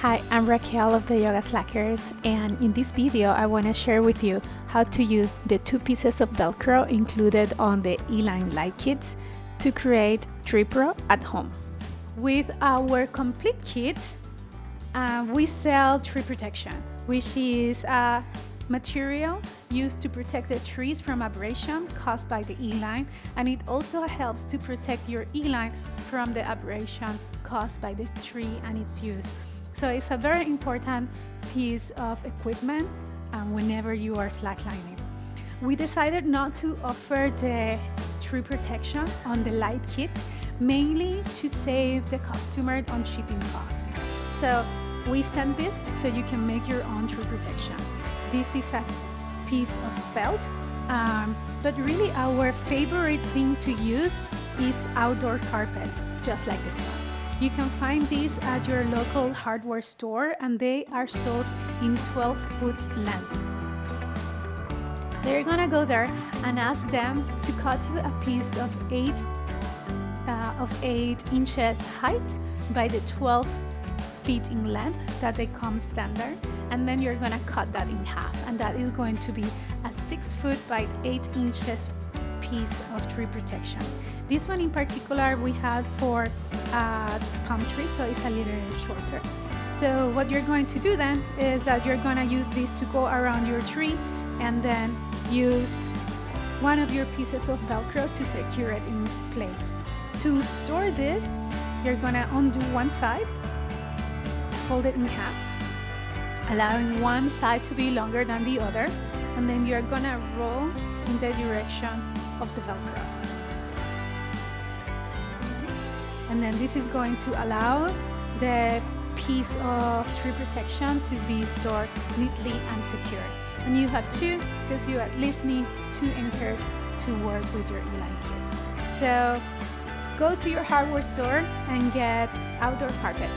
Hi, I'm Raquel of the YogaSlackers, and in this video I want to share with you how to use the 2 pieces of Velcro included on the eLine light kits to create tree pro at home. With our complete kit, we sell tree protection, which is a material used to protect the trees from abrasion caused by the eLine, and it also helps to protect your eLine from the abrasion caused by the tree and its use. So it's a very important piece of equipment whenever you are slacklining. We decided not to offer the tree protection on the light kit, mainly to save the customer on shipping costs. So we sent this so you can make your own tree protection. This is a piece of felt, but really our favorite thing to use is outdoor carpet, just like this one. You can find these at your local hardware store, and they are sold in 12-foot length. So you're gonna go there and ask them to cut you a piece of 8 inches height by the 12 feet in length that they come standard, and then you're gonna cut that in half, and that is going to be a 6 foot by 8 inches piece of tree protection. This one in particular we had for palm tree, so it's a little shorter. So what you're going to do then is that you're going to use this to go around your tree, and then use one of your pieces of Velcro to secure it in place. To store this, you're going to undo one side, fold it in half, allowing one side to be longer than the other, and then you're going to roll in the direction of the Velcro. And then this is going to allow the piece of tree protection to be stored neatly and secure. And you have 2, because you at least need 2 anchors to work with your eLine kit. So go to your hardware store and get outdoor carpet.